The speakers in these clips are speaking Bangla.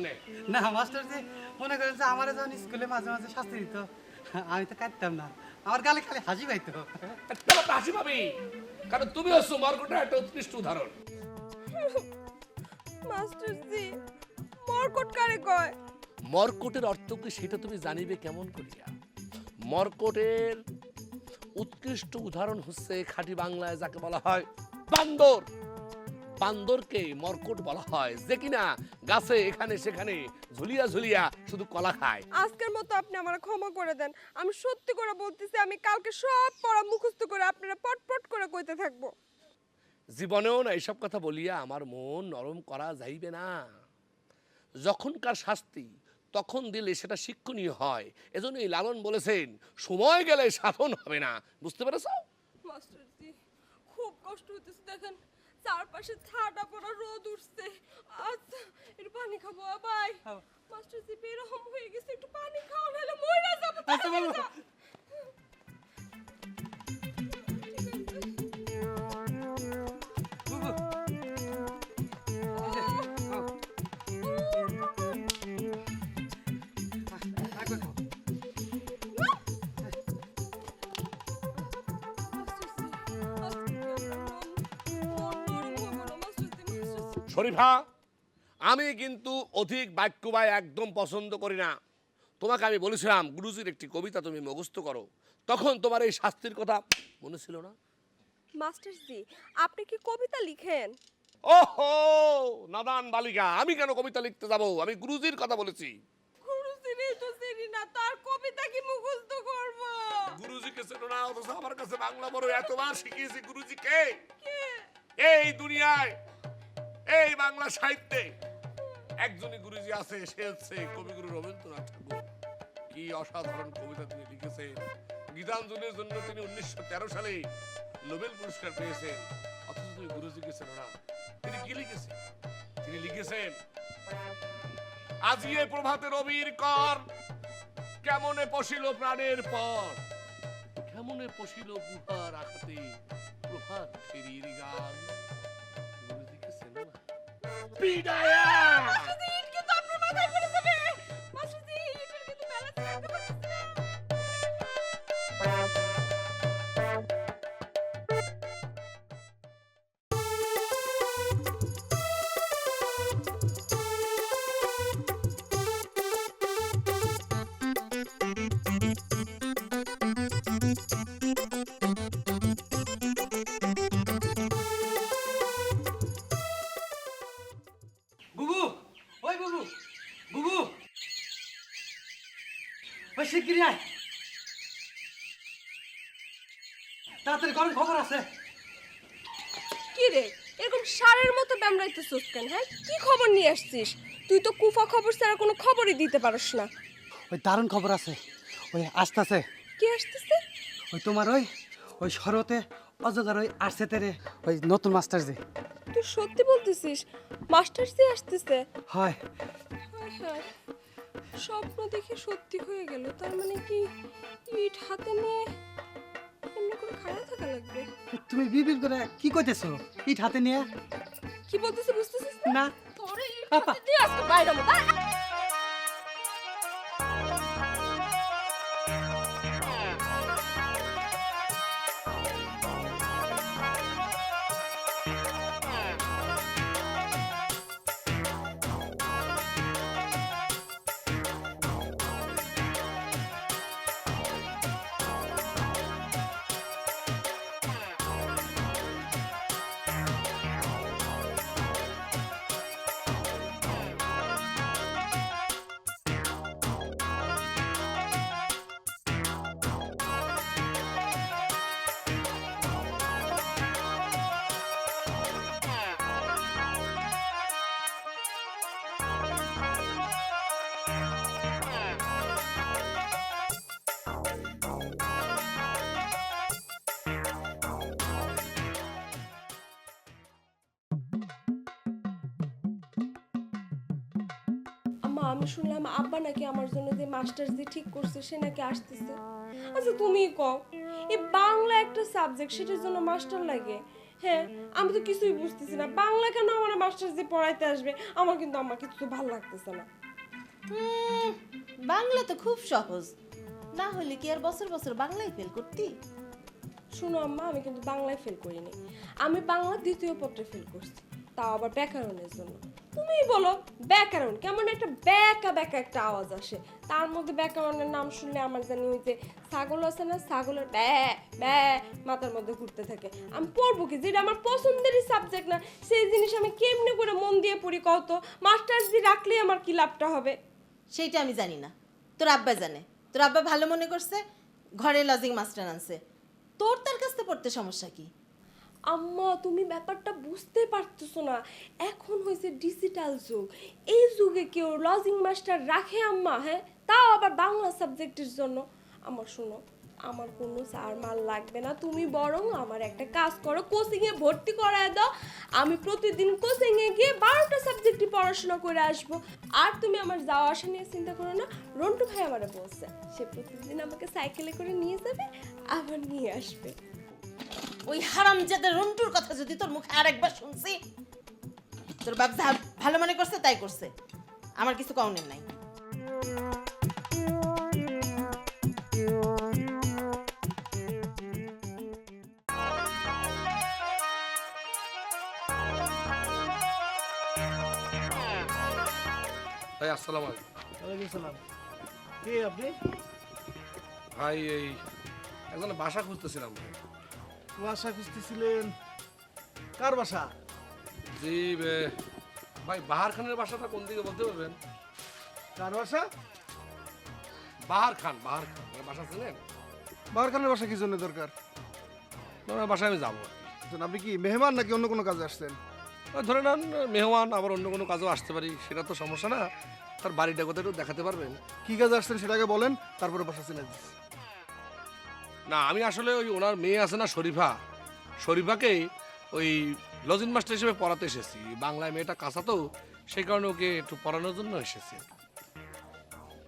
জন্য? না মাস্টার জি, মনে করেন যে আমার যখন স্কুলে মাঝে মাঝে শাস্তি দিত আমি তো কাটতাম না, আমার গালে খালি হাসি পাইতো। তোমার তো হাসি পাবি, কারণ তুমি হচ্ছে মর্কটের একটা উৎকৃষ্ট উদাহরণ। মাস্টার জি, মরকট কারে কয়? মর্কটের অর্থ কি সেটা তুমি জানিবে কেমন করিয়া? মর্কটের উৎকৃষ্ট উদাহরণ হচ্ছে খাঁটি বাংলায় যাকে বলা হয় বান্দর। বান্দরকে মর্কট বলা হয়, যে কিনা গাছে এখানে সেখানে ঝুলিয়া ঝুলিয়া শুধু কলা খায়। আজকের মতো আপনি আমার ক্ষমা করে দেন, আমি সত্যি করে বলতেছি আমি কালকে সব পড়া মুখস্থ করে আপনারা পটপট করে কইতে থাকবো। জীবনেও না এসব কথা বলিয়া আমার মন নরম করা যাইবে না। যখনকার শাস্তি তখন দিলে সেটা শিক্ষণীয় হয়, এজন্যই লালন বলেছেন সময় গেলে সাধন হবে না। বুঝতে পেরেছ? মাস্টার জি, খুব কষ্ট হতেছে, দেখেন চারপাশে ছাটা পড়া রোদ উঠছে। আচ্ছা একটু পানি খাবো ভাই। মাস্টার জি বেরহম হয়ে গেছে, একটু পানি খাও নাহলে মইরা যাবো। আচ্ছা বাবু, শরীফা, আমি কিন্তু অধিক বাক্যবায় একদম পছন্দ করি না। তোমাকে আমি বলেছিলাম গুরুজির একটি কবিতা তুমি মুখস্থ করো, তখন তোমার এই শাস্তির কথা মনে ছিল না? মাস্টার জি, আপনি কি কবিতা লিখেন? ওহো নাদান বালিকা, আমি কেন কবিতা লিখতে যাব? আমি গুরুজির কথা বলেছি। গুরুজিরই তো চিনি না, তার কবিতা কি মুখস্থ করব? গুরুজিকে চেনো না, অথচ আমার কাছে বাংলা বড় এতবার শিখিয়েছি গুরুজিকে। কে? এই দুনিয়ায়, এই বাংলা সাহিত্যে একজনই গুরুজি আছে, সে হচ্ছে কবিগুরু রবীন্দ্রনাথ ঠাকুর। কি অসাধারণ কবিতা তিনি লিখেছেন। গীতাঞ্জলির জন্য তিনি 1913 সালে নোবেল পুরস্কার পেয়েছেন, অথচ তুমি গুরুজিকে চেনো না। তিনি কি লিখেছেন? তিনি লিখেছেন, আজিয়ে প্রভাতে রবির কর, কেমনে পশিল প্রাণের পর, কেমনে পশিল গুহার আঘাতে প্রভাত ফেরির গান। গুরুজিকে চেনো না? বিদায়া! মাস্টার জি, ইট কিন্তু আপনার মাথায় পড়ে যাবে। মাস্টার জি, ইটের কিন্তু ব্যালেন্স রাখতে পারতেছি না। বুবু, ওই বুবু, বুবু, ওই শিগগিরই আয়, তাড়াতাড়ি গরম খবর আছে। কি রে, এরকম সারের মতো ব্যামরাইতেছিস কেন? হ্যাঁ, কি খবর নিয়ে আসছিস? তুই তো কুফা খবর ছাড়া কোনো খবরই দিতে পারস না। ওই দারুণ খবর আছে, ওই আসতেছে, কি আসতেছে? ওই তোমার ওই ওই শরতে অজগর ওই আসছে তেরে ওই নতুন মাস্টার জি। তুই সত্যি বলতেছিস? মাস্টার জি আসতেছে? হয়, হায় হায়, স্বপ্ন দেখে সত্যি হয়ে গেল। তার মানে কি ইট হাতে নিয়ে এমনি করে খাড়া থাকা লাগবে? তুমি বিবির করে কি কইতেছো? ইট হাতে নিয়ে? কি বলতেছিস বুঝতেছিস না। তোরে ইট আপা। হাতে দিয়ে আজকে বাইরে মত। আমি শুনলাম আব্বা নাকি আমার জন্য যে মাস্টার জি ঠিক করছে সে নাকি আসতেছে। আচ্ছা তুমিই কও, এই বাংলা একটা সাবজেক্ট, সেটার জন্য মাস্টার লাগে? হ্যাঁ আমি তো কিছুই বুঝতেছি না, বাংলা কেন আমার মাস্টার যে পড়াইতে আসবে, আমার কিন্তু আমার কিছু ভালো লাগতেছে না। বাংলা তো খুব সহজ, না হলে কি আর বছর বছর বাংলায় ফেল করতি? শোনো আম্মা, আমি কিন্তু বাংলায় ফেল করিনি, আমি বাংলা দ্বিতীয় পত্রে ফেল করছি, তাও আবার ব্যাকরণের জন্য। তুমিই বলো ব্যাকরণ কেমন একটা ব্যাকা ব্যাকা একটা আওয়াজ আসে, তার মধ্যে ব্যাকরণের নাম শুনলে আমার জানি ওই যে ছাগল আছে না, ছাগলের ব্যা ব্যা মাথার মধ্যে ঘুরতে থাকে। আমি পড়বো কি, যেটা আমার পছন্দেরই সাবজেক্ট না সেই জিনিস আমি কেমনে করে মন দিয়ে পড়ি কত? মাস্টার্স দিয়ে রাখলে আমার কি লাভটা হবে? সেইটা আমি জানি না, তোর আব্বা জানে। তোর আব্বা ভালো মনে করছে ঘরে লজিং মাস্টার আনছে, তোর তার কাছ থেকে পড়তে সমস্যা কি? আম্মা তুমি ব্যাপারটা বুঝতে পারতেছো না, এখন হয়েছে ডিজিটাল যুগ, এই যুগে কেউ লজিং মাস্টার রাখে আম্মা? হ্যাঁ, তাও আবার বাংলা সাবজেক্টের জন্য। আমার শোনো, আমার কোনো সার মাল লাগবে না, তুমি বরং আমার একটা কাজ করো, কোচিংয়ে ভর্তি করায় দাও, আমি প্রতিদিন কোচিংয়ে গিয়ে 12টা সাবজেক্টই পড়াশোনা করে আসবো। আর তুমি আমার যাওয়া আসা নিয়ে চিন্তা করো না, রন্টু ভাই আমারে বলছে সে প্রতিদিন আমাকে সাইকেলে করে নিয়ে যাবে আবার নিয়ে আসবে। ওই হারামজাদা রন্টুর কথা যদি তোর মুখে আরেকবার শুনছি, তোর বাপ যা ভালো মনে করছে তাই করছে, আমার কিছু কওনের নাই। ভাই আসসালামু আলাইকুম। ওয়ালাইকুম সালাম। কে আপনি? ভাই এই একজন বাসা খুঁজতেছিলাম ভাই। বাসা খুঁজতেছিলেন? কার বাসা? জি ভাই, বাহার খানের বাসাটা কোন দিকে বলতে পারবেন? কার বাসা? বাহার খান ওনার বাসা ছিলেন? বাহার খানের বাসা কি জন্য দরকার? ওনার বাসায় আমি যাবো। আপনি কি মেহমান নাকি অন্য কোনো কাজে আসছেন? ওই ধরে নেন মেহমান, আবার অন্য কোনো কাজও আসতে পারি, সেটা তো সমস্যা না। তার বাড়িটা কোথায় একটু দেখাতে পারবেন? কি কাজে আসছেন সেটাকে বলেন, তারপরে বাসা চিনে দিচ্ছি। না, আমি আসলে ওই ওনার মেয়ে আছে না শরীফাকে ওই লজিং মাস্টার হিসেবে পড়াতে এসেছি। বাংলায় মেয়েটা কাঁচা তো, সেই কারণে ওকে একটু পড়ানোর জন্য এসেছি।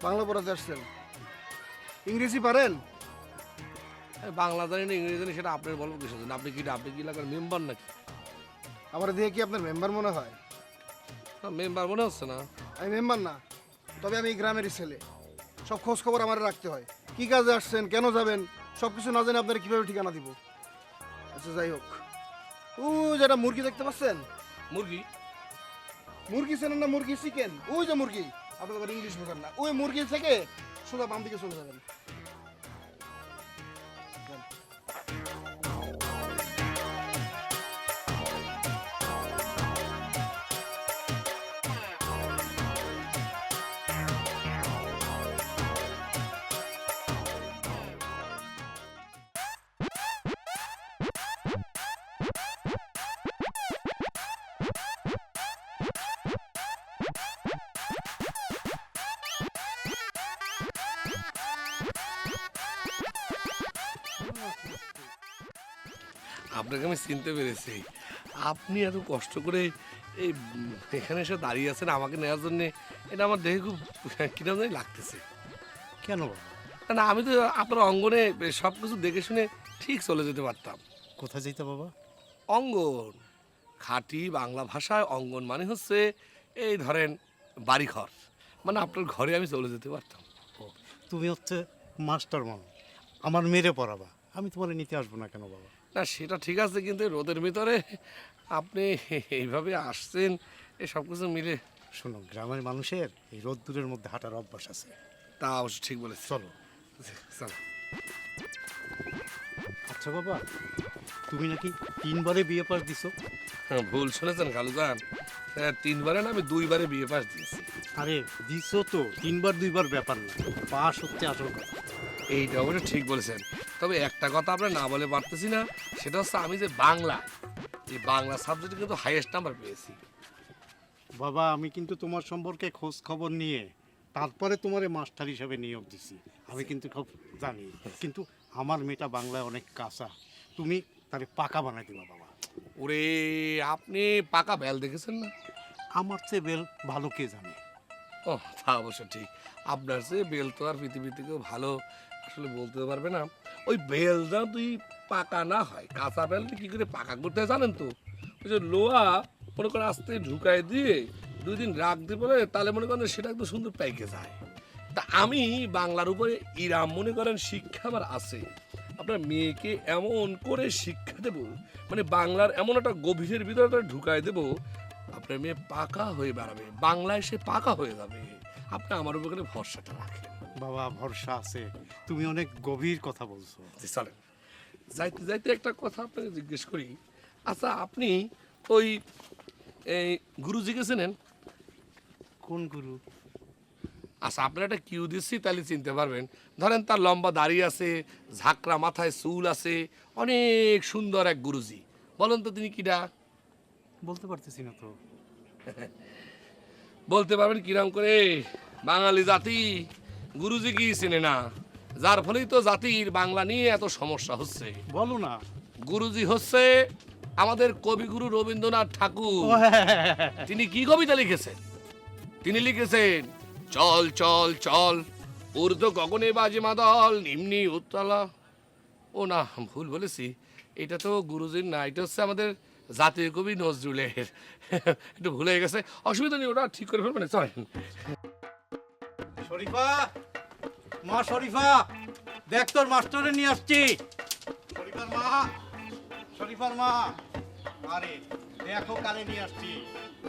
বাংলা পড়াতে আসছেন? ইংরেজি পারেন? বাংলা জানি না ইংরেজি জানি সেটা আপনার বলবো কিসের জন্য? আপনি কি এলাকার মেম্বার নাকি? আমার দিয়ে কি আপনার মেম্বার মনে হয়? মেম্বার মনে হচ্ছে না। আমি মেম্বার না, তবে আমি এই গ্রামেরই ছেলে, সব খোঁজ খবর আমার রাখতে হয়। কি কাজে আসছেন, কেন যাবেন, সব কিছু না জানে আপনার কিভাবে ঠিকানা দিব? আচ্ছা যাই হোক, ও যেটা মুরগি দেখতে পাচ্ছেন, মুরগি চেনেন না? মুরগি চিকেন, ওই যে মুরগি, আপনি আবার ইংলিশ বোঝেন না, ওই মুরগি থেকে সোজা বাম দিকে চলে যাবেন। আপনাকে আমি চিনতে পেরেছি। আপনি এত কষ্ট করে এই এখানে এসে দাঁড়িয়ে আছেন আমাকে নেওয়ার জন্য, এটা আমার দেখে খুব কিরকম জানি লাগতেছে। কেন বাবা? না, আমি তো আপনার অঙ্গনে সব কিছু দেখে শুনে ঠিক চলে যেতে পারতাম। কোথায় যেতে বাবা? অঙ্গন, খাঁটি বাংলা ভাষায় অঙ্গন মানে হচ্ছে এই ধরেন বাড়িঘর, মানে আপনার ঘরে আমি চলে যেতে পারতাম। ও, তুমি হচ্ছে মাস্টার মানুষ, আমার মেরে পড়াবা, আমি তোমার নিতে আসবো না কেন বাবা? না সেটা ঠিক আছে, কিন্তু এই রোদের ভিতরে আপনি এইভাবে আসছেন, এই সব কিছু মিলে। শোনো, গ্রামের মানুষের এই রোদ্দুরের মধ্যে হাঁটার অভ্যাস আছে। তা অবশ্য ঠিক বলেছে। চলো। চলো। আচ্ছা বাবা, তুমি নাকি 3বারে বিয়ে পাস দিছো? হ্যাঁ, ভুল শুনেছেন খালুজান, 3বারে না, আমি 2বারে বিয়ে পাস দিয়েছি। আরে দিছো তো, 3বার 2বার ব্যাপার না, পাস হচ্ছে আসল কথা। এইটা অবশ্য ঠিক বলেছেন, তবে একটা কথা আপনার না বলে পারতেছি না, সেটা হচ্ছে আমি যে এই বাংলা সাবজেক্টে কিন্তু হাইয়েস্ট নাম্বার পেয়েছি। বাবা, আমি কিন্তু তোমার সম্পর্কে খোঁজ খবর নিয়ে তারপরে তোমারে মাস্টার হিসাবে নিয়োগ দিছি, আমি কিন্তু খুব জানি। কিন্তু আমার মেয়েটা বাংলায় অনেক কাঁচা, তুমি তারে পাকা বানাই দিবা বাবা। ওরে, আপনি পাকা বেল দেখেছেন না? আমার চেয়ে বেল ভালো কে জানে। ও, তা অবশ্য ঠিক, আপনার চেয়ে বেল তো আর পৃথিবী থেকেও ভালো আসলে বলতে পারবে না। ওই বেলটা তুই পাকা না হয়, কাঁচা পেলে কি করে পাকা করতে হয় জানেন তো? ওই যে লোহা মনে করেন আস্তে ঢুকায় দিয়ে 2 দিন রাখতে পারে, তাহলে মনে করেন সেটা একদম সুন্দর পাইকে যায়। তা আমি বাংলার উপরে ইরাম মনে করেন শিক্ষা আমার আছে। আপনার মেয়েকে এমন করে শিক্ষা দেব, মানে বাংলার এমন একটা গভীরের ভিতরে ঢুকায় দেব, আপনার মেয়ে পাকা হয়ে বেড়াবে, বাংলায় সে পাকা হয়ে যাবে। আপনি আমার উপরে ভরসাটা রাখেন। বাবা ভরসা আছে, তুমি অনেক গভীর কথা বলছো। চলেন, যাইতে যাইতে একটা কথা আপনাকে জিজ্ঞেস করি। আচ্ছা, আপনি ওই এই গুরুজিকে চেনেন? কোন গুরু? আচ্ছা, আপনার একটা কিউ দিচ্ছি, তাহলে চিনতে পারবেন। ধরেন তার লম্বা দাড়ি আছে, ঝাঁকড়া মাথায় চুল আছে, অনেক সুন্দর এক গুরুজি। বলেন তো তিনি কিডা? বলতে পারতেছি না তো। বলতে পারবেন কিরাম করে? বাঙালি জাতি গুরুজি কি চেনে না, যার ফলেই তো জাতির বাংলা নিয়ে এত সমস্যা হচ্ছে। বলো না। গুরুজি হচ্ছে আমাদের কবিগুরু রবীন্দ্রনাথ ঠাকুর। ও হ্যাঁ। তিনি কি কবিতা লিখেছেন? তিনি লিখেছেন, চল চল চল ঊর্ধ্ব গগনে বাজে মাদল নিম্নি উত্তলা। ও না, ভুল বলেছি, এটা তো গুরুজির না, এটা হচ্ছে আমাদের জাতীয় কবি নজরুলের। একটু ভুলে গেছে, অসুবিধা নেই, ওটা ঠিক করে ফেলবেন। চলেন। শরীফা, মা শরীফা, দেখ তোর মাস্টারে নিয়ে আসছি। শরীফার মা, শরীফার মা, আরে দেখো কারে নিয়ে আসছি,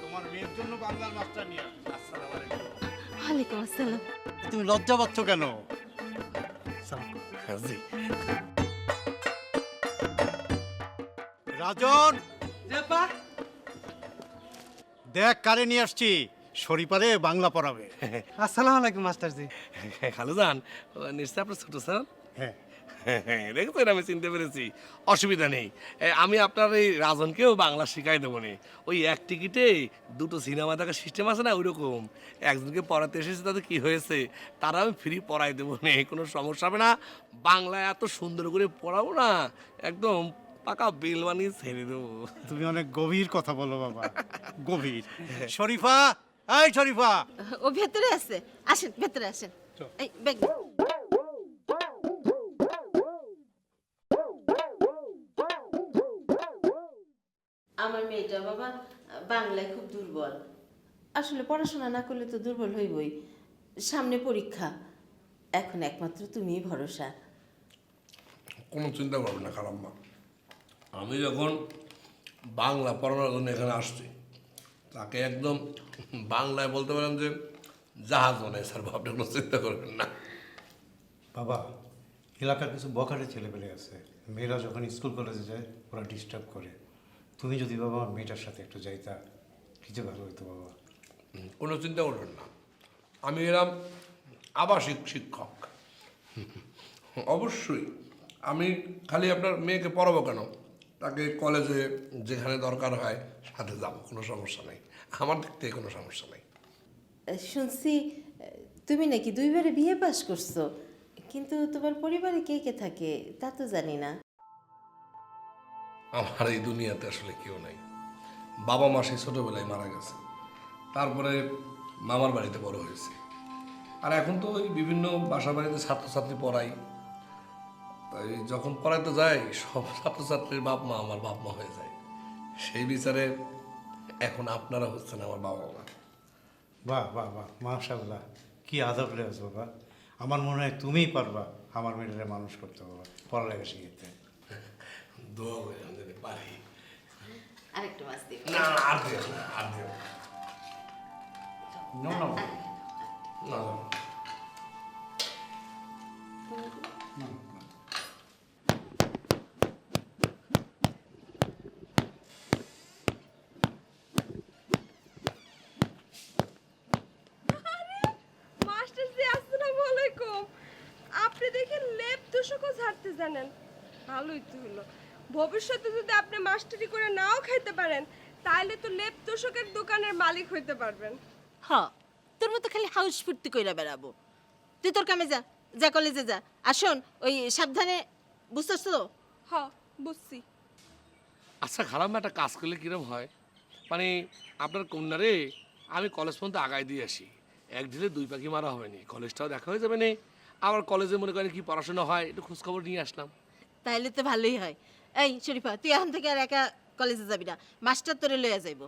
তোমার মেয়ের জন্য বাংলার মাস্টার নিয়ে আসছি। আসসালামু আলাইকুম। ওয়ালাইকুম আসসালাম। তুমি লজ্জা পাচ্ছ কেন? জি। রাজন, জেপা দেখ কারে নিয়ে আসছি, শরীফারে বাংলা পড়াবে। আসসালামু আলাইকুম মাস্টারজি। খালুজান, নিশ্চয় আপনার ছোট স্যার? হ্যাঁ, দেখছেন, আমি চিনতে পেরেছি, অসুবিধা নেই। আমি আপনার এই রাজনকেও বাংলা শিখাই দেবো নি। ওই এক টিকিটে 2টো সিনেমা দেখার সিস্টেম আছে না, ওই রকম। একজনকে পড়াতে এসেছে, তাদের কি হয়েছে, তারা আমি ফ্রি পড়াই দেবো নি, কোনো সমস্যা হবে না। বাংলায় এত সুন্দর করে পড়াবো না, একদম পাকা বিল বানিয়ে ছেড়ে দেবো। তুমি অনেক গভীর কথা বলো বাবা, গভীর। শরীফা, এই শরীফা। ও ভেতরে আছে, আসেন ভেতরে আসেন। এই ব্যাগ দাও। আমার মেয়েটা বাবা বাংলায় খুব দুর্বল। আসলে পড়াশোনা না করলে তো দুর্বল হইবই। সামনে পরীক্ষা, এখন একমাত্র তুমিই ভরসা। কোনো চিন্তা করবেন না খালাম্মা, আমি যখন বাংলা পড়ানোর জন্য এখানে আসছি, তাকে একদম বাংলায় বলতে পারেন যে জাহাজ মনে স্যার, আপনি কোনো চিন্তা করবেন না। বাবা, এলাকার কিছু বখাটে ছেলেপেলে আছে, মেয়েরা যখন স্কুল কলেজে যায় ওরা ডিস্টার্ব করে। তুমি যদি বাবা আমার মেয়েটার সাথে একটু যাইতা, কিছু ভালো হতো বাবা। কোনো চিন্তা করবেন না, আমি এরম আবাসিক শিক্ষক। অবশ্যই আমি খালি আপনার মেয়েকে পড়াবো কেন, তাকে কলেজে যেখানে দরকার হয় সাথে যাবো, কোনো সমস্যা নেই, আমার দিক থেকে কোনো সমস্যা নেই। শুনছি তুমি নাকি 2বারে বিয়ে পাশ করছো, কিন্তু তোমার পরিবারে কে কে থাকে তা তো জানি না। আমার এই দুনিয়াতে আসলে কেউ নাই, বাবা মা সেই ছোটোবেলায় মারা গেছে, তারপরে মামার বাড়িতে বড় হয়েছে, আর এখন তো ওই বিভিন্ন বাসা বাড়িতে ছাত্রছাত্রী পড়াই। তাই যখন পড়াইতে যাই সব ছাত্রছাত্রীর বাপ মা আমার বাপ মা হয়ে যায়, সেই বিচারে এখন আপনারা হচ্ছেন আমার বাবা মা। বাহ বাহ বাহ, মাশাআল্লাহ, কি আদব লেগেছে বাবা। আমার মনে হয় তুমিই পারবা আমার মেয়েটাকে মানুষ করতে বাবা, পড়ালেখা শিখতে। দোয়া করে আমি যদি পারি। আরেকটু মাছ দিই। না না, আর দিও না, আর দিও না। না না না, না। মাস্টারজি আসসালামু আলাইকুম। আপনি দেখে লেপ তুষকও ঝাড়তে জানেন, ভালোই তো হলো। ভবিষ্যতে যদি আপনি মাস্টারি করে নাও খাইতে পারেন, তাহলে তো লেপ তুষকের দোকানের মালিক হইতে পারবেন। হ, তোর মতো খালি হাউস ফুর্তি কইরা বেড়াবো। তুই তোর কামে যা, যা কলেজে যা। আসুন ওই সাবধানে, বুঝতেছ তো? হ, বুঝছি। আচ্ছা খারাপ একটা কাজ করলে কিরম হয়, মানে আপনার কন্যারে আমি কলেজ পর্যন্ত আগায় দিয়ে আসি, এক ঢিলে 2 পাখি মারা হবে না, কলেজটাও দেখা হয়ে যাবে না, আবার কলেজে মনে করেন কি পড়াশোনা হয় একটু খোঁজখবর নিয়ে আসলাম। তাইলে তো ভালোই হয়। এই শরীফা, তুই এখন থেকে আর একা কলেজে যাবি না, মাস্টার তোরে লইয়া যাইব।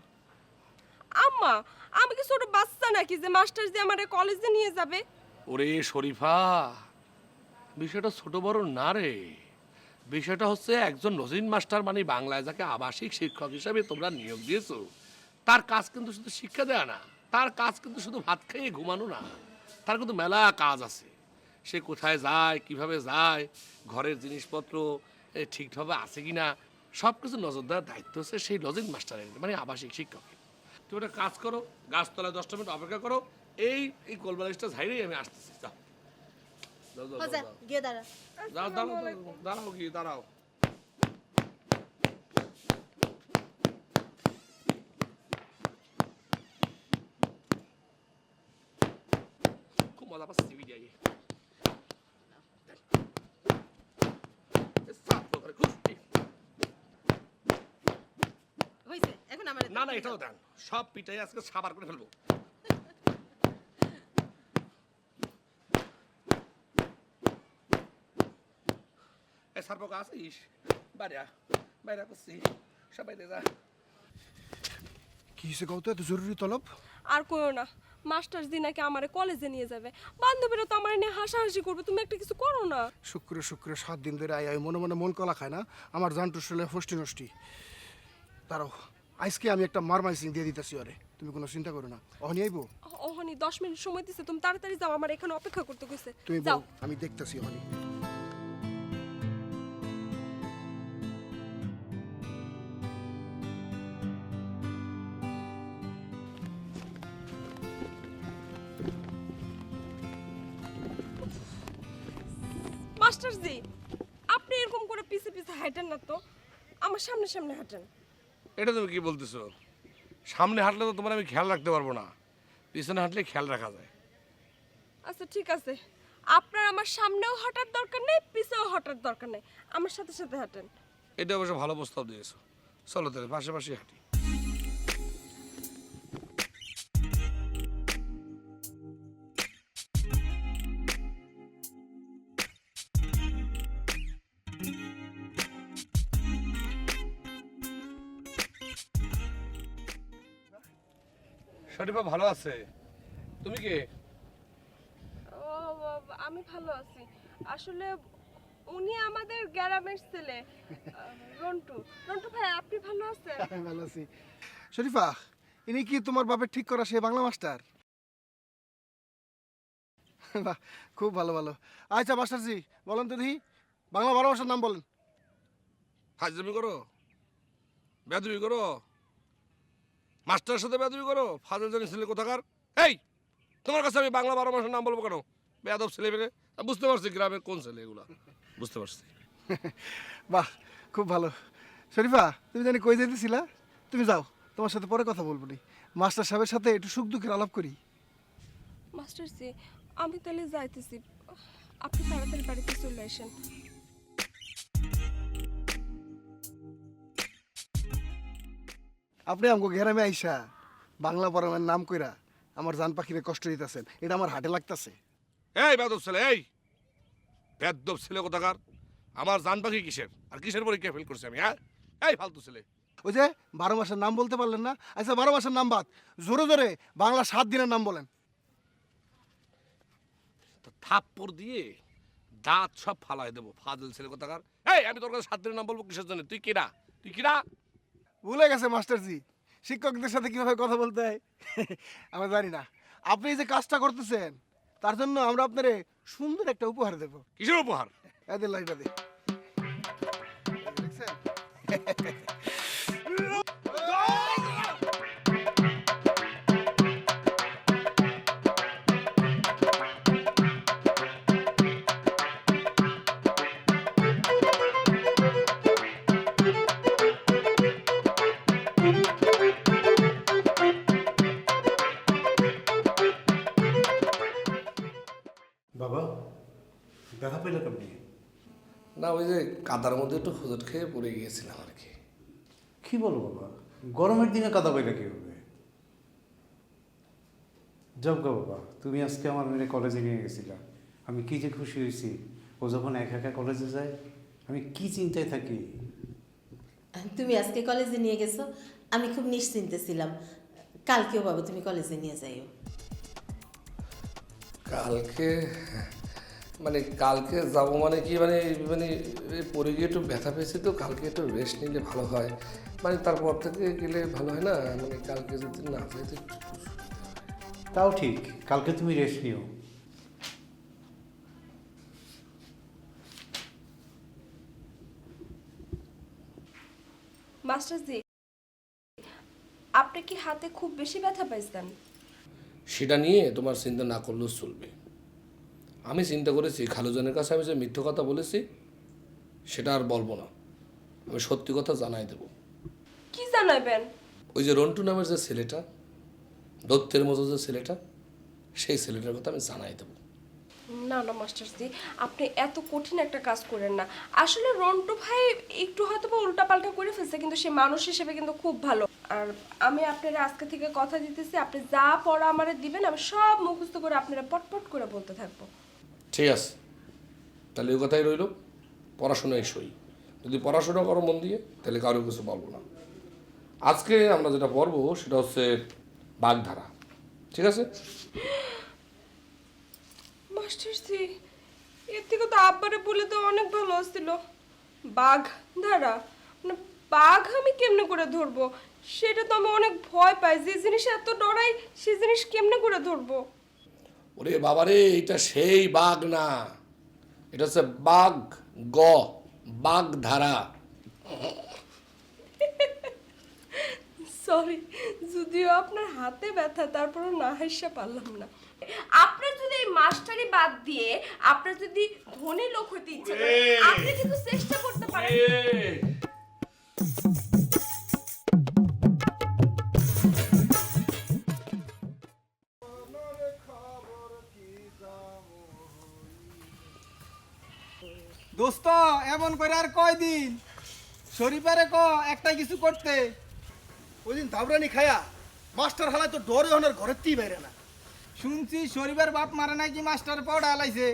আম্মা, আমি কি ছোট বাচ্চা নাকি যে মাস্টার যে আমার কলেজে নিয়ে যাবে? ওরে শরীফা, বিষয়টা ছোট বড় না রে। বিষয়টা হচ্ছে একজন নজিন মাস্টার মানে বাংলায় যাকে আবাসিক শিক্ষক হিসাবে তোমরা নিয়োগ দিয়েছো, তার কাজ কিন্তু শুধু শিক্ষা দেয়া না, তার কাজ কিন্তু শুধু ভাত খেয়ে ঘুমানো না, তার কিন্তু মেলা কাজ আছে। সে কোথায় যায়, কিভাবে যায়, ঘরের জিনিসপত্র ঠিকভাবে আছে কিনা সব কিছু নজর দেওয়ার দায়িত্ব হচ্ছে সেই লজিং মাস্টারের মানে আবাসিক শিক্ষকের। তুমি একটা কাজ করো, গাছতলায় 10টা মিনিট অপেক্ষা করো, এই এই কোলবালিশটা ঝাইরেই আমি আসতেছি। যাও যাও যাও যা, যাও গিয়ে দাঁড়া। দাঁড়াও দাঁড়াও দাঁড়াও কি দাঁড়াও। খুব মজা পাচ্ছি বিরিয়ানি। হইছে, এখন আমার না না, এটাও দেন, সব পিঠাই আজকে সাবার করে ফেলবো। সারপোকা আসিস বাইরা বাইরা করছি সবাই যা। কি হয়েছে কত এত জরুরি তলব? আর কইও না, মাস্টার জি নাকি আমারে কলেজে নিয়ে যাবে। বান্ধবীরা তো আমার নিয়ে হাসাহাসি করবে, তুমি একটা কিছু করো না। শুক্রে শুক্রে 7 দিন ধরে আই মনে মনে মন কলা খায় না আমার জান টুসলে ফষ্টি নষ্টি। দাঁড়াও, আজকে আমি একটা মারমাইসিং দিয়ে দিতেছি ওরে, তুমি কোনো চিন্তা করো না। অহনি আইবো? ওহনি 10 মিনিট সময় দিছে, তুমি তাড়াতাড়ি যাও, আমার এখানে অপেক্ষা করতে কইছে। তুমি যাও। বল, আমি দেখতেছি অহনি। মাস্টার জি, আপনি এরকম করে পিছে পিছে হাঁটেন না তো, আমার সামনে সামনে হাঁটেন। এটা তুমি কি বলতেছো? সামনে হাঁটলে তো তোমার আমি খেয়াল রাখতে পারবো না, পিছনে হাঁটলে খেয়াল রাখা যায়। আচ্ছা ঠিক আছে, আপনার আমার সামনেও হাঁটার দরকার নেই, পিছেও হাঁটার দরকার নেই, আমার সাথে সাথে হাঁটেন। এটা অবশ্য ভালো প্রস্তাব দিয়েছো, চলো তাহলে পাশাপাশি হাঁটি। শরীফা ভালো আছে, তুমি কে? ও, আমি ভালো আছি। আসলে উনি আমাদের গ্রামের ছেলে, রন্টু। রন্টু ভাই, আপনি ভালো আছেন? আমি ভালো আছি। শরীফা, ইনি কি তোমার বাপের ঠিক করা সে বাংলা মাস্টার? বাহ, খুব ভালো ভালো। আচ্ছা মাস্টারজি, বলেন তো দেখি বাংলা 12 মাসের নাম বলেন। ফাজলামি করো, বেদবি করো, মাস্টারের সাথে বেদবি করো, ফাজল জানি ছেলে কোথাকার। এই, তোমার কাছে আমি বাংলা 12 মাসের নাম বলবো কেন? বেয়াদব ছেলে পেলে, বুঝতে পারছি গ্রামের কোন ছেলে এগুলা, বুঝতে পারছি। বাহ, খুব ভালো। শরীফা, তুমি জানি কই যাইতেছিলা? তুমি যাও, তোমার সাথে পরে কথা বলবো নি। মাস্টার সাহেবের সাথে একটু সুখ দুঃখের আলাপ করি। মাস্টার জি, আমি তাহলে যাইতেছি, আপনি তাড়াতাড়ি বাড়িতে চলে আসেন। আপনি আমাকে গ্রামে আইসা বাংলা পড়ামের নাম কইরা আমার জান পাখিরে কষ্ট দিতেছেন, এটা আমার হাটে লাগতেছে। এই বেয়াদব ছেলে, এই বেয়াদব ছেলে কোথাকার, আমার জান পাখি কিসের আর কিসের পরীক্ষা ফেল করছি আমি, হ্যাঁ? এই ফালতু ছেলে। ওই যে 12 মাসের নাম বলতে পারলেন না? আচ্ছা 12 মাসের নাম বাদ, জোরে জোরে বাংলা 7 দিনের নাম বলেন। তো থাপ্পড় দিয়ে দাঁত সব ফালাই দেবো, ফাজল ছেলে কোথাকার। এই, আমি তোর কাছে 7 দিনের নাম বলবো কিসের জন্য? তুই কিরা, তুই কিরা? ভুলে গেছে মাস্টারজি, শিক্ষকদের সাথে কিভাবে কথা বলতে হয় আমরা জানি না। আপনি এই যে কাজটা করতেছেন তার জন্য আমরা আপনারে সুন্দর একটা উপহার দেব। কিসের উপহার? এদের লাইটা দে দেখছেন? বাবা, দেখা পেলে কেমনি? না, ওই যে কাদার মধ্যে একটু হুজুট খেয়ে পড়ে গিয়েছিলাম আর কি। কি বলো বাবা, গরমের দিনে কাদা পাইলে কি হবে? যাও গো বাবা, তুমি আজকে আমার মেয়ে কলেজে নিয়ে গেছিলা, আমি কি যে খুশি হয়েছি। ও যখন একা একা কলেজে যায় আমি কি চিন্তায় থাকি? তুমি আজকে কলেজে নিয়ে গেছো, আমি খুব নিশ্চিন্তে ছিলাম। কালকেও বাবা তুমি কলেজে নিয়ে যাইও। কালকে মানে কালকে যাবো মানে কি মানে মানে পরে গিয়ে একটু ব্যথা পেয়েছি তো, কালকে একটু রেস্ট নিলে ভালো হয়, মানে তারপর থেকে গেলে ভালো হয় না, মানে কালকে যদি না যাই তো তাও ঠিক, কালকে তুমি রেস্ট নিও। মাস্টারজি, আপনি কি হাতে খুব বেশি ব্যথা পাইছেন? সেটা নিয়ে তোমার চিন্তা না করলেও চলবে। আমি চিন্তা করেছি খালুজানের কাছে আমি যে মিথ্যে কথা বলেছি সেটা আর বলবো না, আমি সত্যি কথা জানাই দেব। কি জানাবেন? ওই যে রন্টু নামের যে ছেলেটা, দত্তের মতো যে ছেলেটা, সেই ছেলেটার কথা আমি জানাই দেব। না না মাস্টারজি, আপনি এত কঠিন একটা কাজ করেন না। আসলে রন্টু ভাই একটু হয়তো বা উল্টাপাল্টা করে ফেলছে, কিন্তু সে মানুষ হিসেবে কিন্তু খুব ভালো। আর আমি আপনারা আজকে থেকে কথা দিতেছি, আপনি যা পড়া আমারে দিবেন আমি সব মুখস্থ করে আপনারা পটপট করে বলতে থাকবো। ঠিক আছে, তাহলে ওই কথাই রইল, পড়াশোনায় সই। যদি পড়াশোনা করো মন দিয়ে তাহলে কারো কিছু বলবো না। আজকে আমরা যেটা পড়বো সেটা হচ্ছে বাগধারা, ঠিক আছে? মাস্টারজি, এর থেকে তো আব্বারে বলে তো অনেক ভালো ছিল। বাঘ ধারা মানে বাঘ আমি কেমনে করে ধরবো, সেটা তো আমি অনেক ভয় পাই। যে জিনিস এত ডরাই সেই জিনিস কেমনে করে ধরবো? ওরে বাবারে, এটা সেই বাঘ না, এটা হচ্ছে বাঘ গ, বাগধারা। সরি, যদিও আপনার হাতে ব্যথা, তারপরও না হাসা পারলাম না। আপনার যদি এই মাস্টারি বাদ দিয়ে আপনার যদি ধনী লোক হতে ইচ্ছে করে, আপনি কিন্তু চেষ্টা করতে পারেন। দোস্ত এমন করে আর কয়দিন শরীফারে ক একটা কিছু করতে। ওই দিন দাবরানি খায়া মাস্টার হালায় তো ডরে হনার ঘরের বাইরে না। শুনছি শরীফের বাপ মারা নাকি মাস্টার পড়া হালাইছে।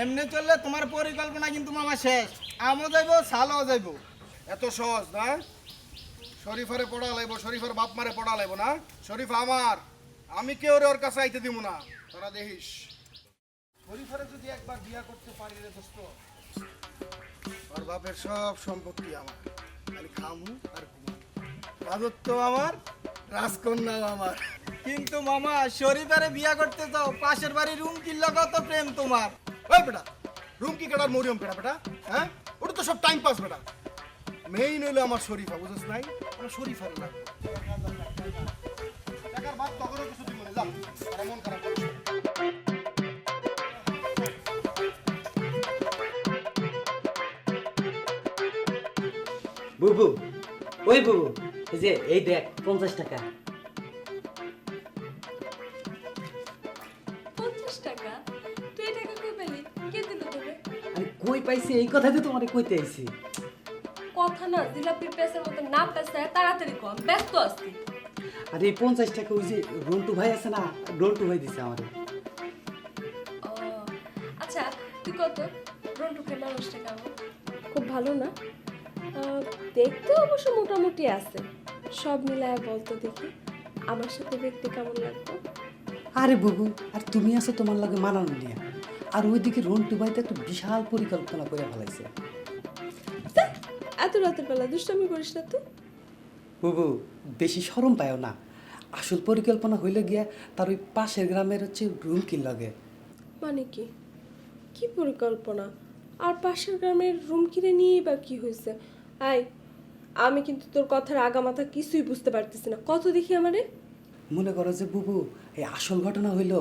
এমনি চললে তোমার পরিকল্পনা কিন্তু মামা শেষ। আমও যাইব সালও যাইব। এত সহজ না? শরীফারে পড়া লাইব, শরীফের বাপ মারে পড়া লাইব না? শরীফ আমার, আমি কেউ ওর কাছে আইতে দিব না, তোরা দেখিস। শরীফারে যদি একবার বিয়া করতে পারি রে দোস্ত, ওর বাপের সব সম্পত্তি আমার, খালি খামু আর ঘুমাবো। রাজত্ব আমার, রাজকন্যাও আমার। কিন্তু মামা শরীফারে বিয়া করতে তো পাশের বাড়ি রুম কিনলো, কত প্রেম তোমার। ওই বেটা, রুম কি কাটার মরিয়ম কেটা বেটা, হ্যাঁ? ওটা তো সব টাইম পাস বেটা। মেইন হইলো আমার শরীফা, বুঝছ নাই? আমার শরীফার না টাকার বাদ তখনও কিছু দিব না, যা আর মন খারাপ করিস না। বুবু, ওই বুবু, এই যে এই দেখ 50 টাকা। 50 টাকা? তুই এই টাকা কই পেলি? কে দিল তোকে? আমি কই পাইছি এই কথা দিয়ে তোমারে কইতে আইছি। কথা না জিলাপির পেছার মতো না পেছায় তাড়াতাড়ি কম, ব্যস্ত আছি। আর এই 50 টাকা ওই যে রন্টু ভাই আছে না, রন্টু ভাই দিছে আমারে। ও আচ্ছা, তুই কত রন্টু খেয়ে মানুষটা কেমন? খুব ভালো না? দেখতে অবশ্য মোটামুটি আছে। সব মিলায় বলতো দেখি আমার সাথে দেখতে কেমন লাগতো? আরে বুবু, আর তুমি আছো তোমার লগে মানানো নিয়ে। আর ওইদিকে রন্টু ভাই তো একটা বিশাল পরিকল্পনা করে ফেলাইছে। এত রাতের বেলা দুষ্টামি করিস না তো। বুবু, বেশি শরম পায়ও না। আসল পরিকল্পনা হইলে গিয়া তার ওই পাশের গ্রামের হচ্ছে রুম কি লাগে। মানে কি কি পরিকল্পনা? আর পাশের গ্রামের রুম কিনে নিয়েই বা কি হয়েছে? আয়, আমি কিন্তু তোর কথার আগামাথা কিছুই বুঝতে পারতেছি না। কত দেখি আমারে। মনে করো যে বুবু, এই আসল ঘটনা হইল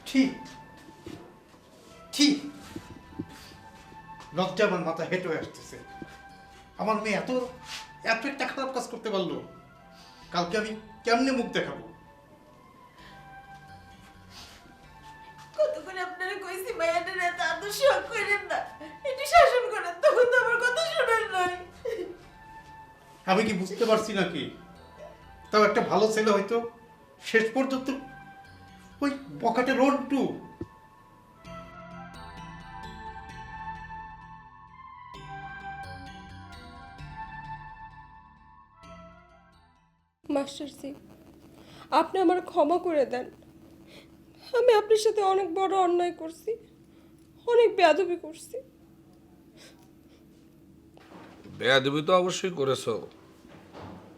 ঠিক ঠিক, লজ্জা আমার মাথা হেঁটে হয়ে আসতেছে। আমার মেয়ে এত এত একটা খারাপ কাজ করতে পারলো, কালকে আমি কেমনে মুখ দেখাবো? কতক্ষণ আপনারা কইছি মাইয়াটারে শখ করেন না, একটু শাসন করেন, তখন তো আমার কথা শোনেন নাই। আমি কি বুঝতে পারছি নাকি? তাও একটা ভালো ছেলে হয়তো শেষ পর্যন্ত ওই পকেটে রন্টু। মাস্টারজি, আপনি আমার ক্ষমা করে দেন। আমি আপনার সাথে অনেক বড় অন্যায় করছি, অনেক বেয়াদবি করছি। বেয়াদবি তো অবশ্যই করেছো,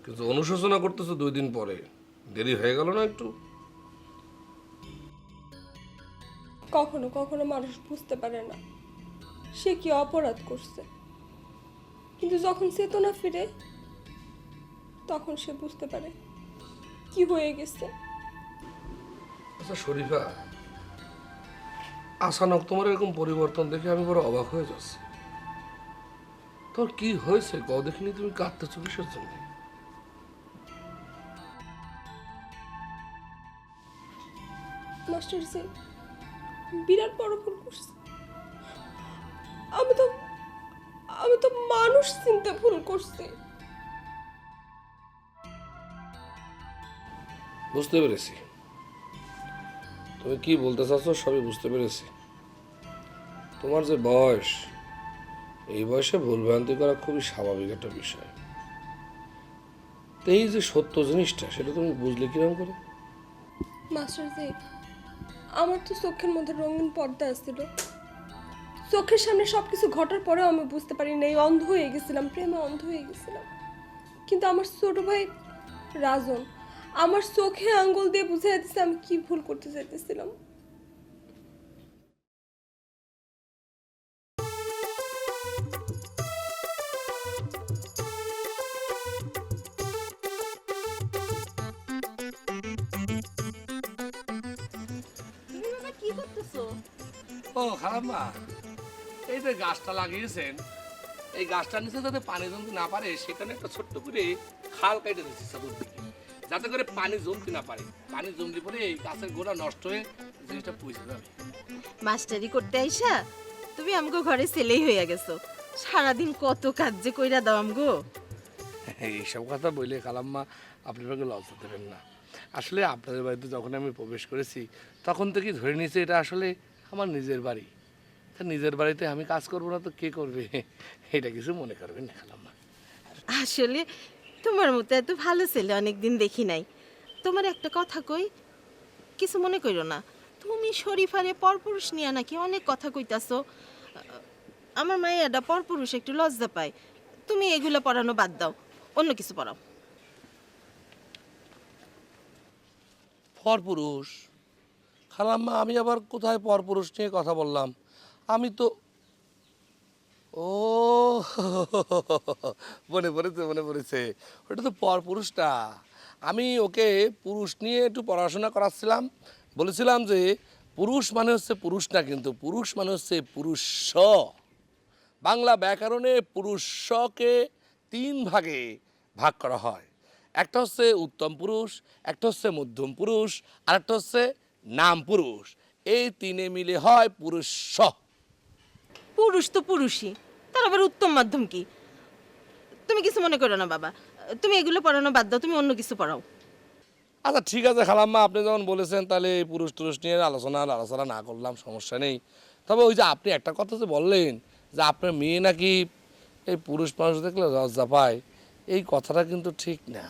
কিন্তু অনুশোচনা করতেছো 2 দিন পরে, দেরি হয়ে গেল না একটু? কখনো কখনো মানুষ বুঝতে পারে না সে কি অপরাধ করছে, কিন্তু যখন চেতনা ফিরে তখন সে বুঝতে পারে কি হয়ে গেছে। আচ্ছা শরীফা, আচানক তোমার এরকম পরিবর্তন দেখে আমি বড় অবাক হয়ে যাচ্ছি। তোর কি হয়েছে কও দেখিনি, তুমি কাঁদতেছো কিসের জন্য? মাস্টারজি, বিরাট বড় ভুল করছি। আমি তো মানুষ চিনতে ভুল করছি। বুঝতে পেরেছি তুমি কি বলতে চাচ্ছ, সবই বুঝতে পেরেছি। তোমার যে বয়স, এই বয়সে ভুলভ্রান্তি করা খুবই স্বাভাবিক একটা বিষয়। তো এই যে সত্য জিনিসটা, সেটা তুমি বুঝলে কিরকম করে? মাস্টারজি, আমার তো চোখের মধ্যে রঙিন পর্দা আসছিল, চোখের সামনে সবকিছু ঘটার পরেও আমি বুঝতে পারি নাই, অন্ধ হয়ে গেছিলাম, প্রেমে অন্ধ হয়ে গেছিলাম। কিন্তু আমার ছোট ভাই রাজন আমার চোখে আঙ্গুল দিয়ে বুঝাই দিচ্ছে আমি কি ভুল করতে চাইতেছিলাম। কি করতেছো? ও খারাপ মা, এই যে গাছটা লাগিয়েছেন, এই গাছটার নিচে যাতে পানি জমতে না পারে সেখানে একটা ছোট্ট করে খাল কেটে দিচ্ছি চতুর্দিকে, যাতে করে পানি জমতে না পারে। পানি জমলে পরে এই গাছের গোড়া নষ্ট হয়ে জিনিসটা পচে যাবে। মাস্টারি করতে আইসা তুমি আমগো ঘরে ছেলেই হইয়া গেছো। সারাদিন কত কাজ যে কইরা দাও আমগো। এইসব কথা বললে খালাম্মা আপনি আমাকে লজ্জা দেবেন না। আসলে আপনাদের বাড়িতে যখন আমি প্রবেশ করেছি তখন থেকেই ধরে নিয়েছি এটা আসলে আমার নিজের বাড়ি। তা নিজের বাড়িতে আমি কাজ করবো না তো কে করবে, এটা কিছু মনে করবেন না খালাম্মা। আসলে তোমার মতো এত ভালো ছেলে অনেকদিন দেখি নাই। তোমার একটা কথা কই, কিছু মনে কইরো না। তুমি শরীফারে পরপুরুষ নিয়ে নাকি অনেক কথা কইতাছো। আমার মায়েরা পরপুরুষ একটু লজ্জা পায়। তুমি এগুলো পড়ানো বাদ দাও, অন্য কিছু পড়াও। পরপুরুষ? খালাম্মা আমি আবার কোথায় পরপুরুষ নিয়ে কথা বললাম? আমি তো, ও মনে পড়েছে, ওটা তো পরপুরুষটা। আমি ওকে পুরুষ নিয়ে একটু পড়াশোনা করাচ্ছিলাম, বলেছিলাম যে পুরুষ মানে হচ্ছে পুরুষ না, কিন্তু পুরুষ মানে হচ্ছে পুরুষ। বাংলা ব্যাকরণে পুরুষকে 3 ভাগে ভাগ করা হয়। একটা হচ্ছে উত্তম পুরুষ, একটা হচ্ছে মধ্যম পুরুষ, আর একটা হচ্ছে নাম পুরুষ। এই 3 মিলে হয় পুরুষ। পুরুষ তো পুরুষই, তার আবার উত্তম মাধ্যম কি? তুমি কিছু মনে করো না বাবা, তুমি এগুলো পড়ানো বাদ দাও, তুমি অন্য কিছু পড়াও। আচ্ছা ঠিক আছে খালাম্মা, আপনি যখন বলেছেন তাহলে এই পুরুষ টুরুষ নিয়ে আলোচনা না করলাম, সমস্যা নেই। তবে ওই যে আপনি একটা কথা যে বললেন যে আপনার মেয়ে নাকি এই পুরুষ মানুষ দেখলে লজ্জা পায়, এই কথাটা কিন্তু ঠিক না।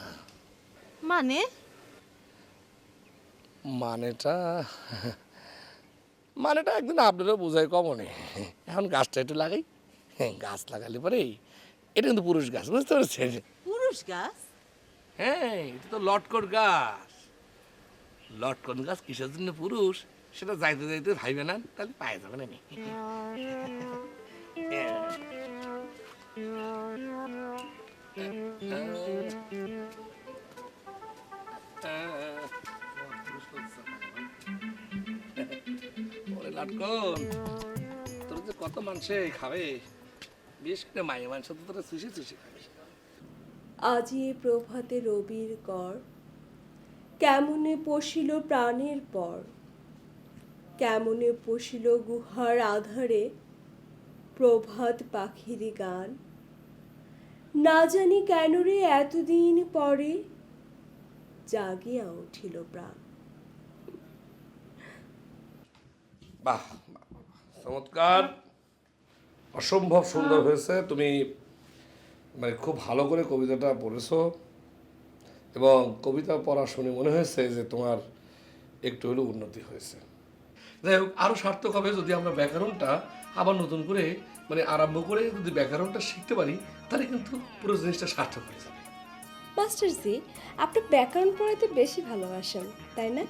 মানে মানেটা মানেটা একদিন আপনারও বোঝাই কমনে। এখন গাছটা একটু লাগাই, গাছ লাগালে পরে এটা কিন্তু পুরুষ গাছ, বুঝতে পারছেন? পুরুষ গাছ? হ্যাঁ, এটা তো লটকন গাছ। লটকন গাছ কিসের জন্য পুরুষ সেটা যাইতে যাইতে ভাইবে না, তাহলে পায়ে যাবে না। লটকন তোর যে কত মানুষে খাবে, বিশেষ করে মায়ে মাংস তো তোরা চুষে খাবে। আজি এ প্রভাতে রবির কর, কেমনে পশিল প্রাণের পর, কেমনে পশিল গুহার আধারে প্রভাত পাখির গান, না জানি কেন রে এতদিন পরে জাগিয়া উঠিল প্রাণ। বাহ, চমৎকার, অসম্ভব সুন্দর হয়েছে। তুমি মানে খুব ভালো করে কবিতাটা পড়েছো, এবং কবিতা পড়া শুনে মনে হয়েছে যে তোমার একটু হলেও উন্নতি হয়েছে। যাই হোক, আরও সার্থক হবে যদি আমরা ব্যাকরণটা আবার নতুন করে মানে আরম্ভ করে যদি ব্যাকরণটা শিখতে পারি, তাহলে কিন্তু পুরো জিনিসটা সার্থক হয়ে যাবে। মাস্টারজি, আপনি ব্যাকরণ পড়াতে বেশি ভালোবাসেন তাই না?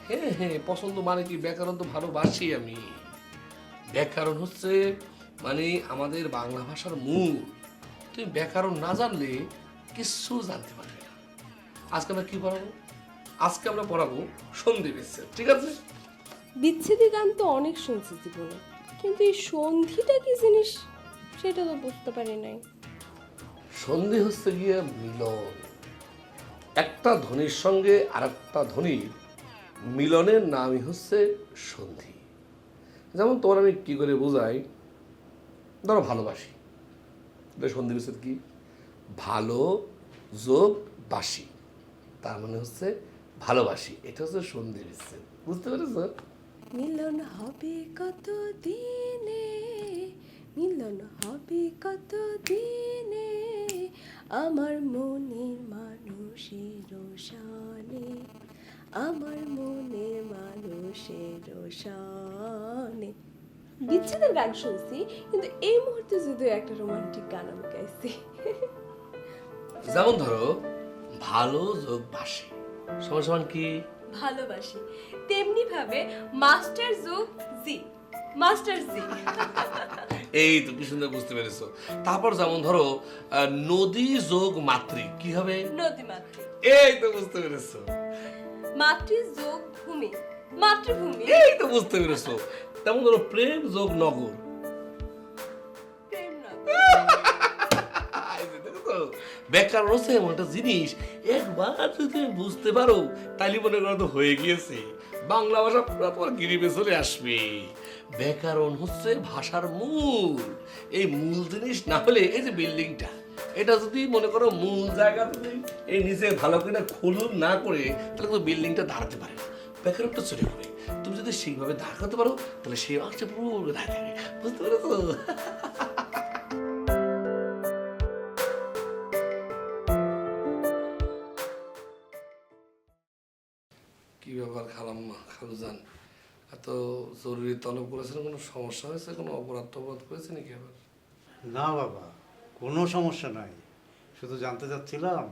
হ্যাঁ হ্যাঁ, পছন্দ মানে কি, ব্যাকরণ তো ভালোবাসি আমি। ব্যাকরণ হচ্ছে মানে আমাদের বাংলা ভাষার মূল। তুমি ব্যাকরণ না জানলে কিছু জানতে পারবে না। আজকে আমরা কি পড়াবো? আজকে আমরা পড়াবো সন্ধি বিচ্ছেদ, ঠিক আছে? বিচ্ছেদি গান তো অনেক শুনছি জীবনে, কিন্তু এই সন্ধিটা কি জিনিস সেটা তো বুঝতে পারি নাই। সন্ধি হচ্ছে গিয়ে মিলন, একটা ধ্বনির সঙ্গে আরেকটা ধ্বনির মিলনের নামই হচ্ছে সন্ধি। যেমন তোমার আমি কি করে বোঝাই, ধরো ভালোবাসি, সন্ধি বিচ্ছেদ কি? ভালো যোগ বাসি, তার মানে হচ্ছে ভালোবাসি, এটা হচ্ছে সন্ধি বিচ্ছেদ। বুঝতে পেরেছ? মিলন হবে কত দিনে, মিলন হবে কত দিনে, আমার মনের মানুষের শানে, আমার মনের মানুষের শানে। বিচ্ছেদের গান শুনছি, কিন্তু এই মুহূর্তে যদিও একটা রোমান্টিক গান আমি গাইছি। যেমন ধরো ভালো যোগ বাসি সমান সমান কি? ভালোবাসি। তেমনি ভাবে মাস্টার যোগ জি, মাস্টার জি। এই তো কি সুন্দর বুঝতে পেরেছো। তারপর যেমন ধরো নদী যোগ মাতৃ কি হবে? নদীমাতৃ। এই তো বুঝতে পেরেছো। মাতৃ যোগ ভূমি, মাতৃভূমি। এই তো বুঝতে পেরেছো। তেমন ধরো প্রেম যোগ নগর। প্রেম নগর। এই যে দেখেছো? ব্যাকরণ হচ্ছে এমন একটা জিনিস, একবার যদি তুমি বুঝতে পারো তাহলে মনে করো তো হয়ে গিয়েছে, বাংলা ভাষা পুরো তোমার গিরিবে চলে আসবে। ব্যাকরণ হচ্ছে ভাষার মূল। এই মূল জিনিস না হলে, এই যে বিল্ডিংটা, এটা যদি মনে করো মূল জায়গা যদি এই নিচে ভালো করে খুলুন না করে, তাহলে কিন্তু বিল্ডিংটা দাঁড়াতে পারে না, ব্যাকরণটা চলে যাবে। তুমি যদি সেইভাবে দাঁড়াতে পারো তাহলে সেই অংশে পুরো দাঁড়াবে। বুঝতে পেরেছো? কি ব্যাপার খালাম্মা, খালুজান, এত জরুরি তলব করেছেন? কোনো সমস্যা হয়েছে? কোনো অপরাধ টপরাধ করেছে নাকি আবার? না বাবা, কোনো সমস্যা নাই, শুধু জানতে চাচ্ছিলাম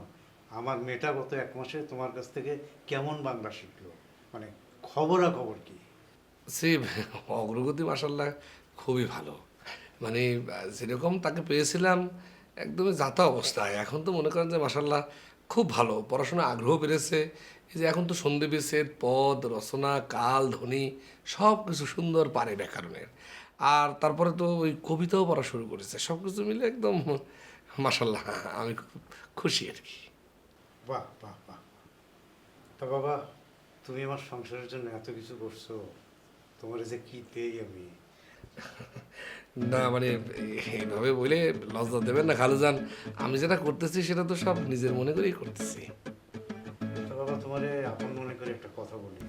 আমার মেয়েটা গত 1 মাসে তোমার কাছ থেকে কেমন বাংলা শিখলো, মানে খবরাখবর কি? সে অগ্রগতি মাসাল্লাহ খুবই ভালো। মানে যেরকম তাকে পেয়েছিলাম একদমই যাতা অবস্থায়, এখন তো মনে করেন যে মাসাল্লাহ খুব ভালো, পড়াশোনা আগ্রহ বেড়েছে। এই যে এখন তো সন্ধি বিচ্ছেদ, পদ রচনা, কাল, ধ্বনি সব কিছু সুন্দর পারে ব্যাকরণের। আর তারপরে তো ওই কবিতাও পড়া শুরু করেছে। সব কিছু মিলে একদম মাসাল্লাহ আমি খুব খুশি আর কি। বাহ বাহ বাহ। তা বাবা, তুমি আমার সংসারের জন্য এত কিছু করছো, তোমার যে কি দেই আমি। না মানে এইভাবে বলে লজ্জা দেবেন না খালুজান, আমি যেটা করতেছি সেটা তো সব নিজের মনে করেই করতেছি। তা বাবা, তোমারে আপন মনে করে একটা কথা বলি,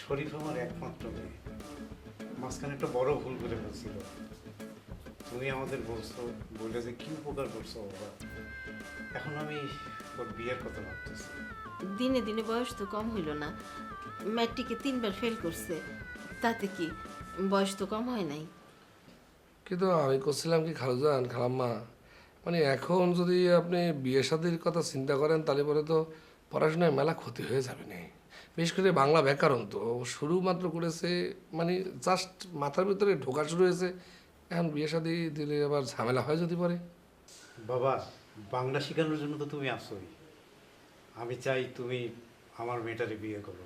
শরীফ আমার একমাত্র মেয়ে, মাঝখানে একটা বড় ভুল করে ফেলছিল। তুমি আমাদের বলছো, বলে যে কি উপকার করছো বাবা। এখন আমি ওর বিয়ের কথা ভাবতেছি। দিনে দিনে বয়স তো কম হইল না, ম্যাট্রিকে 3বার ফেল করছে, তাতে কি বয়স তো কম হয় নাই। কিন্তু আমি করছিলাম কি খালুজান, খালাম্মা, মানে এখন যদি আপনি বিয়ে শাদীর কথা চিন্তা করেন তাহলে পরে তো পড়াশোনায় মেলা ক্ষতি হয়ে যাবে না। বিশেষ করে বাংলা ব্যাকরণ তো শুরু মাত্র করেছে, মানে জাস্ট মাথার ভিতরে ঢোকা শুরু হয়েছে। এখন বিয়ে শাদী দিলে আবার ঝামেলা হয় যদি পরে। বাবা, বাংলা শেখানোর জন্য তো তুমি আসোই, আমি চাই তুমি আমার মেয়েটারে বিয়ে করো।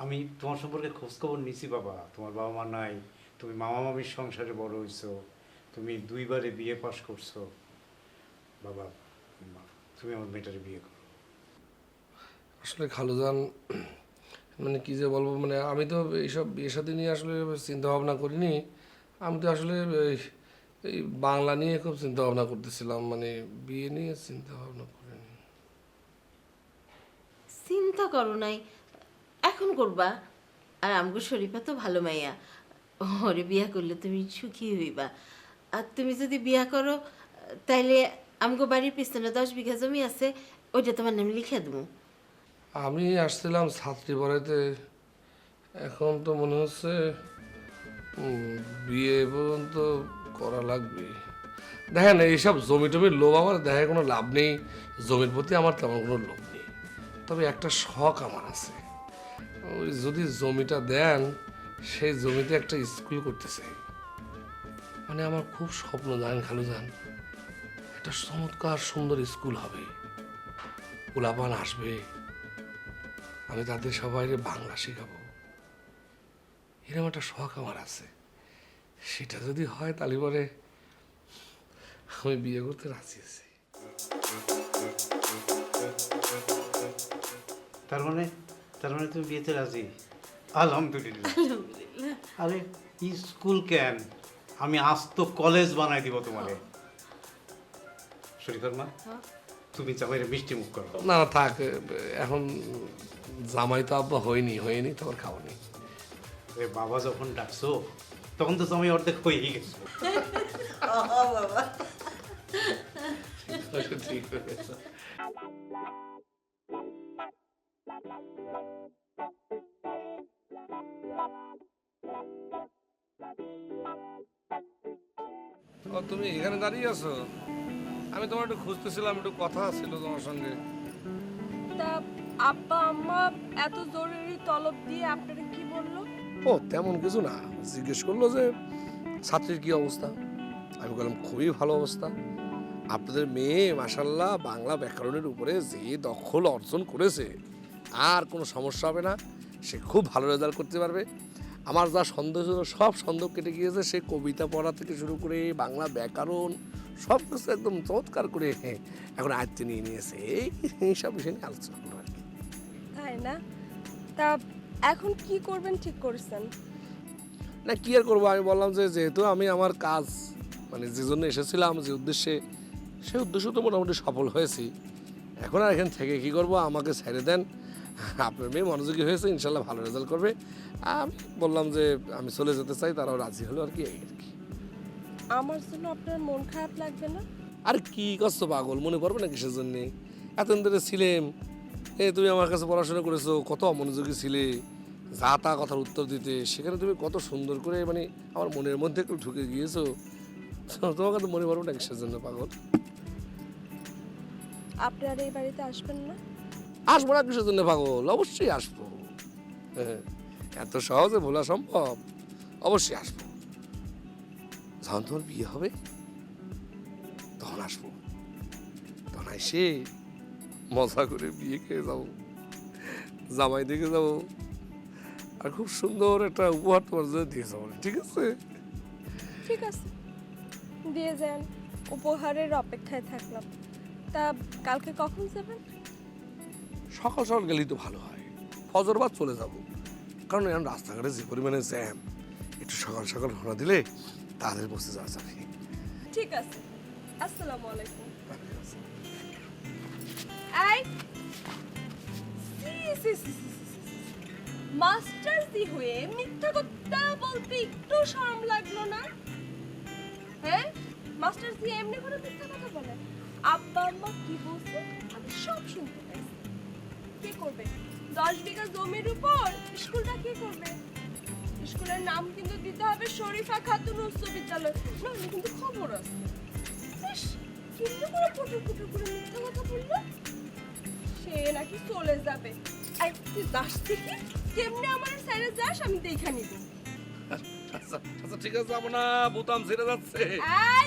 আমি তোমার সম্পর্কে খোঁজখবর নিছি বাবা, তোমার বাবা মা নাই, তুমি মামা মামির সংসারে বড় হইছো, তুমি 2বারে বিয়ে পাশ করছো। বাবা, তুমি আমার মেয়েটারে বিয়ে করো। আসলে খালুজান, মানে কি যে বলবো, মানে আমি তো এইসব বিয়ে শাদী নিয়ে আসলে চিন্তা ভাবনা করিনি। আমি তো আসলে এই বাংলা নিয়ে খুব চিন্তা ভাবনা করতেছিলাম, মানে বিয়ে নিয়ে চিন্তা ভাবনা করিনি। চিন্তা করো নাই, এখন করবা। আর আমগো শরীফা তো ভালো মাইয়া, ওরে বিয়া করলে তুমি সুখী হইবা। আর তুমি যদি বিয়া করো তাইলে আমগো বাড়ির পিছনে 10 বিঘা জমি আছে, ওইটা তোমার নামে লিখে দেবো। আমি আসছিলাম ছাত্রী পড়াইতে, এখন তো মনে হচ্ছে বিয়ে পর্যন্ত করা লাগবে। দেখেন এইসব জমি টমির লোভ আমার দেখে কোনো লাভ নেই, জমির প্রতি আমার তেমন কোনো লোভ নেই। তবে একটা শখ আমার আছে, ওই যদি জমিটা দেন সেই জমিতে একটা স্কুল করতে চাই। মানে আমার খুব স্বপ্ন, জানেন খালু যান, একটা চমৎকার সুন্দর স্কুল হবে, পোলাপান আসবে, আমি তাদের সবাই বাংলা শেখাবো। এরকম একটা শখ আমার আছে, সেটা যদি হয় তাহলে পরে আমি বিয়ে করতে রাজি আছি। তার মানে তুমি বিয়েতে রাজি? আলহামদুলিল্লাহ। আরে স্কুল কেন, আমি আজ তো কলেজ বানাই দিব তোমারে। শরীফার মা, তুমি জামাইরে মিষ্টি মুখ করো। না না থাক, এখন জামাই তো আব্বা হয়নি তোমার খাওয়ানি। বাবা যখন ডাকছো তখন তো জামাই অর্ধেক হয়েই গেছো। ঠিক আছে। ও তুমি এখানে দাঁড়িয়ে আছো? আমি তোমার একটু খুঁজতেছিলাম, একটু কথা ছিল তোমার সঙ্গে। তা আব্বা আম্মা এত জরুরি তলব দিয়ে আপনারা কি বললো? ও তেমন কিছু না, জিজ্ঞেস করলো যে ছাত্রীর কি অবস্থা। আমি বললাম খুবই ভালো অবস্থা, আপনাদের মেয়ে মাশাল্লাহ বাংলা ব্যাকরণের উপরে যে দখল অর্জন করেছে আর কোনো সমস্যা হবে না, সে খুব ভালো রেজাল্ট করতে পারবে। আমার যা সন্দেহ ছিল সব সন্দেহ কেটে গিয়েছে, সে কবিতা পড়া থেকে শুরু করে বাংলা ব্যাকরণ সব কিছু একদম চমৎকার করে এখন আয়ত্তে নিয়ে নিয়েছে। এইসব বিষয় নিয়ে আলোচনা করবো আর কি। তাই না? তা এখন কি করবেন ঠিক করেছেন? না কি আর করবো, আমি বললাম যে যেহেতু আমি আমার কাজ মানে যে জন্য এসেছিলাম, যে উদ্দেশ্যে, সেই উদ্দেশ্য তো মোটামুটি সফল হয়েছি। এখন আর এখান থেকে কি করব, আমাকে ছেড়ে দেন, আপনার মেয়ে মনোযোগী হয়েছে, ইনশাল্লাহ ভালো রেজাল্ট করবে। আমি বললাম যে আমি চলে যেতে চাই, তারাও রাজি হলো আর কি। এই আর কি। আমার জন্য আপনার মন খারাপ লাগবে না? আর কি করছো পাগল, মনে পড়বে না কিসের জন্যে? এতদিন ধরে ছিলেম, তুমি আমার কাছে পড়াশোনা করেছো, কত অমনোযোগী ছিলে, যা তা কথার উত্তর দিতে, সেখানে তুমি কত সুন্দর করে মানে আমার মনের মধ্যে একটু ঢুকে গিয়েছো। তোমার কাছে মনে পড়বে না কিসের জন্য পাগল? আপনার এই বাড়িতে আসবেন না? আসবো না কিসের জন্য পাগল, অবশ্যই আসবো। হ্যাঁ, এত সহজে ভোলা সম্ভব? অবশ্যই আসবো। যখন তোমার বিয়ে হবে তখন আসবো, তখন এসে মজা করে বিয়ে খেয়ে যাবো, জামাই দেখে যাবো, আর খুব সুন্দর একটা উপহার তোমার জন্য দিয়ে যাবো। ঠিক আছে? ঠিক আছে, দিয়ে যান, উপহারের অপেক্ষায় থাকলাম। তা কালকে কখন যাবেন? সকাল সকাল গেলেই তো ভালো হয়, ফজর বাদ চলে যাব, কারণ এখন রাস্তাঘাটে যে পরিমাণে জ্যাম, একটু সকাল সকাল রওনা দিলে তাদের বসে যাওয়া যাবে। ঠিক আছে, আসসালামু আলাইকুম। এই মাস্টার জি হয়ে মিথ্যা কথা বলতে একটু শরম লাগলো না? হ্যাঁ, মাস্টার জি এমনি করে মিথ্যা কথা বলে? আব্বা আম্মা কি বলছে আমি সব শুনতে পাইছি। কে করবে 10 বিঘা জমির উপর স্কুলটা? কে করবে? স্কুলের নাম কিন্তু দিতে হবে শরীফা খাতুন উচ্চ বিদ্যালয়, নাহলে কিন্তু খবর আছে। ইস, কেমনে করে পুটুর করে মিথ্যা কথা বললো? সে নাকি চলে যাবে। এই তুই যাস থেকে, কেমনে আমার সাইডে যাস আমি দেখা নিব। আচ্ছা ঠিক আছে, যাবো না, বোতাম ছেড়ে যাচ্ছে। এই